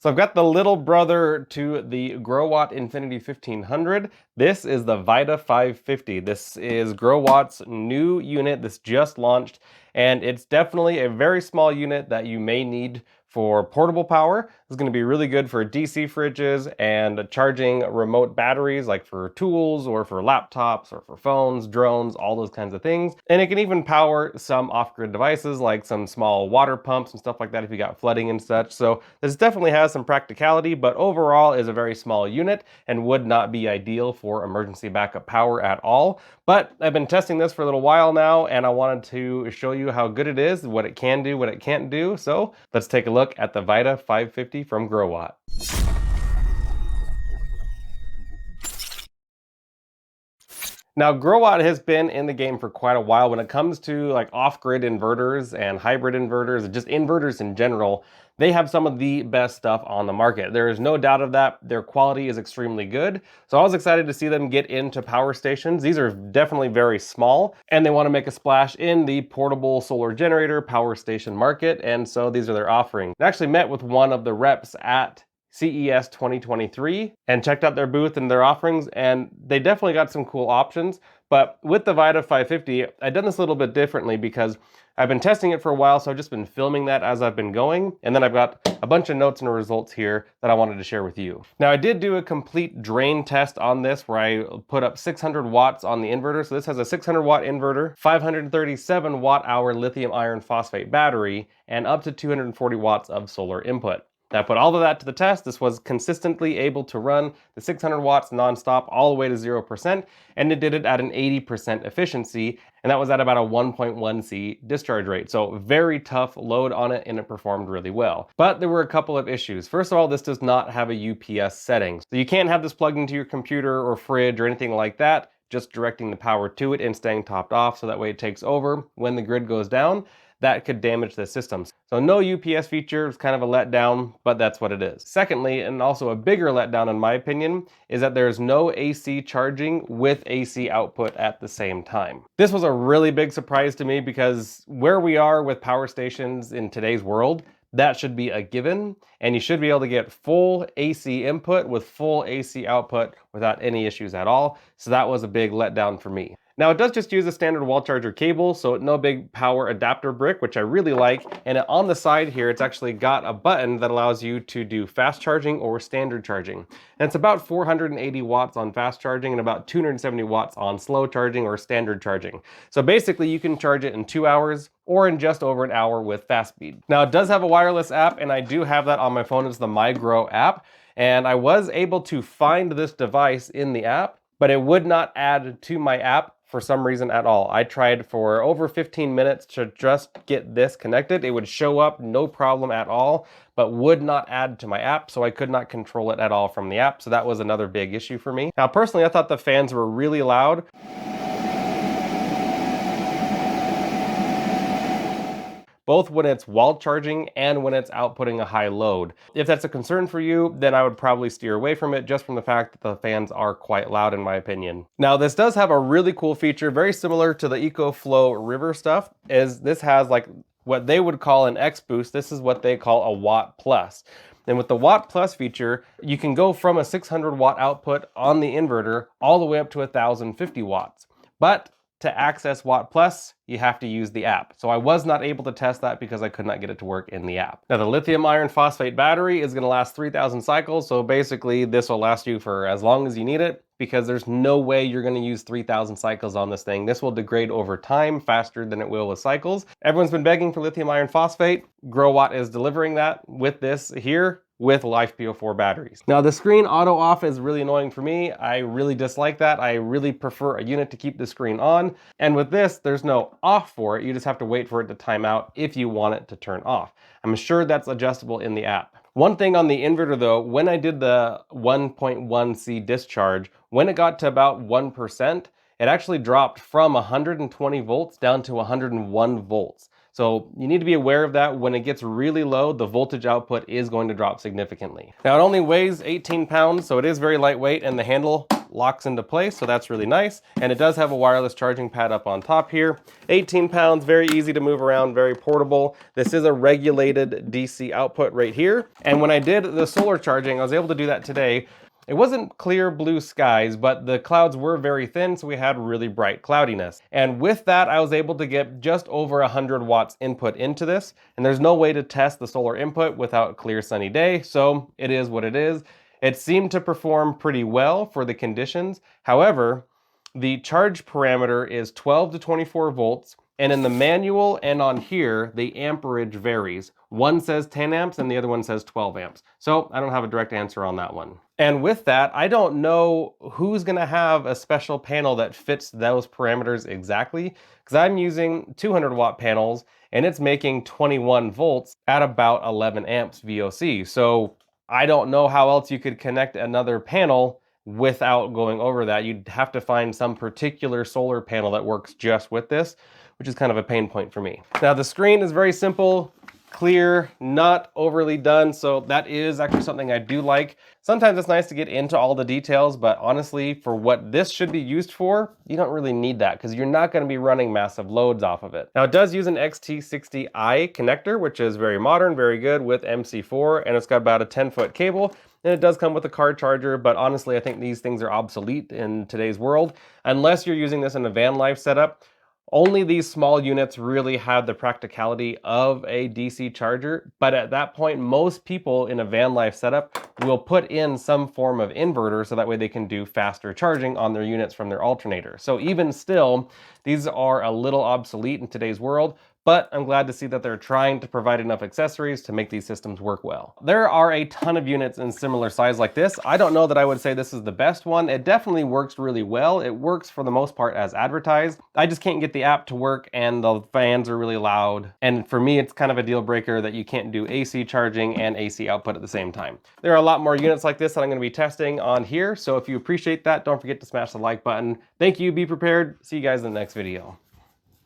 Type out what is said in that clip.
So I've got the little brother to the Growatt Infinity 1500. This is the Vita 550. This is Growatt's new unit. This just launched, and it's definitely a very small unit that you may need for portable power. It's going to be really good for DC fridges and charging remote batteries, like for tools or for laptops or for phones, drones, all those kinds of things. And it can even power some off-grid devices like some small water pumps and stuff like that if you got flooding and such. So this definitely has some practicality, but overall is a very small unit and would not be ideal for emergency backup power at all. But I've been testing this for a little while now, and I wanted to show you how good it is, what it can do, what it can't do. So let's take a look at the Vita 550 from Growatt. Now, Growatt has been in the game for quite a while when it comes to like off-grid inverters and hybrid inverters, just inverters in general. They have some of the best stuff on the market. There is no doubt of that. Their quality is extremely good. So I was excited to see them get into power stations. These are definitely very small, and they want to make a splash in the portable solar generator power station market. And so these are their offerings. I actually met with one of the reps at CES 2023 and checked out their booth and their offerings, and they definitely got some cool options. But with the Vita 550, I've done this a little bit differently because I've been testing it for a while, so I've just been filming that as I've been going, and then I've got a bunch of notes and results here that I wanted to share with you. Now, I did do a complete drain test on this where I put up 600 watts on the inverter. So this has a 600 watt inverter, 537 watt hour lithium iron phosphate battery, and up to 240 watts of solar input. I put all of that to the test. This was consistently able to run the 600 watts nonstop all the way to 0%, and it did it at an 80% efficiency, and that was at about a 1.1 C discharge rate. So very tough load on it, and it performed really well. But there were a couple of issues. First of all, this does not have a UPS setting. So you can't have this plugged into your computer or fridge or anything like that, just directing the power to it and staying topped off so that way it takes over when the grid goes down. That could damage the systems. So no UPS feature is kind of a letdown, but that's what it is. Secondly, and also a bigger letdown in my opinion, is that there's no AC charging with AC output at the same time. This was a really big surprise to me because where we are with power stations in today's world, that should be a given, and you should be able to get full AC input with full AC output without any issues at all. So that was a big letdown for me. Now it does just use a standard wall charger cable, so no big power adapter brick, which I really like. And on the side here, it's actually got a button that allows you to do fast charging or standard charging. And it's about 480 watts on fast charging and about 270 watts on slow charging or standard charging. So basically you can charge it in 2 hours or in just over an hour with fast speed. Now it does have a wireless app, and I do have that on my phone. It's the MyGrow app. And I was able to find this device in the app, but it would not add to my app for some reason at all. I tried for over 15 minutes to just get this connected. It would show up no problem at all, but would not add to my app, so I could not control it at all from the app. So that was another big issue for me. Now personally, I thought the fans were really loud. Both when it's wall charging and when it's outputting a high load. If that's a concern for you, then I would probably steer away from it just from the fact that the fans are quite loud in my opinion. Now this does have a really cool feature, very similar to the EcoFlow River stuff, is this has like what they would call an X boost. This is what they call a Watt Plus. And with the Watt Plus feature, you can go from a 600 watt output on the inverter all the way up to 1050 watts. But to access Watt Plus, you have to use the app. So I was not able to test that because I could not get it to work in the app. Now the lithium iron phosphate battery is gonna last 3,000 cycles. So basically this will last you for as long as you need it, because there's no way you're gonna use 3,000 cycles on this thing. This will degrade over time faster than it will with cycles. Everyone's been begging for lithium iron phosphate. Growatt is delivering that with this here, with LiFePO4 batteries. Now the screen auto off is really annoying for me. I really dislike that. I really prefer a unit to keep the screen on. And with this, there's no off for it. You just have to wait for it to time out if you want it to turn off. I'm sure that's adjustable in the app. One thing on the inverter though, when I did the 1.1 C discharge, when it got to about 1%, it actually dropped from 120 volts down to 101 volts. So you need to be aware of that. When it gets really low, the voltage output is going to drop significantly. Now it only weighs 18 pounds, so it is very lightweight, and the handle locks into place, so that's really nice. And it does have a wireless charging pad up on top here. 18 pounds, very easy to move around, very portable. This is a regulated DC output right here. And when I did the solar charging, I was able to do that today. It wasn't clear blue skies, but the clouds were very thin, so we had really bright cloudiness. And with that, I was able to get just over 100 watts input into this, and there's no way to test the solar input without a clear sunny day, so it is what it is. It seemed to perform pretty well for the conditions. However, the charge parameter is 12 to 24 volts, and in the manual and on here, the amperage varies. One says 10 amps and the other one says 12 amps. So I don't have a direct answer on that one. And with that, I don't know who's gonna have a special panel that fits those parameters exactly, because I'm using 200 watt panels and it's making 21 volts at about 11 amps VOC. So I don't know how else you could connect another panel without going over that. You'd have to find some particular solar panel that works just with this, which is kind of a pain point for me. Now the screen is very simple, clear, not overly done, so that is actually something I do like. Sometimes it's nice to get into all the details, but honestly, for what this should be used for, you don't really need that because you're not going to be running massive loads off of it. Now it does use an XT60i connector, which is very modern, very good with MC4, and it's got about a 10-foot cable. And it does come with a car charger, but honestly, I think these things are obsolete in today's world. Unless you're using this in a van life setup, only these small units really have the practicality of a DC charger, but at that point, most people in a van life setup will put in some form of inverter so that way they can do faster charging on their units from their alternator. So even still, these are a little obsolete in today's world, but I'm glad to see that they're trying to provide enough accessories to make these systems work well. There are a ton of units in similar size like this. I don't know that I would say this is the best one. It definitely works really well. It works for the most part as advertised. I just can't get the app to work and the fans are really loud. And for me, it's kind of a deal breaker that you can't do AC charging and AC output at the same time. There are a lot more units like this that I'm going to be testing on here. So if you appreciate that, don't forget to smash the like button. Thank you, be prepared. See you guys in the next video.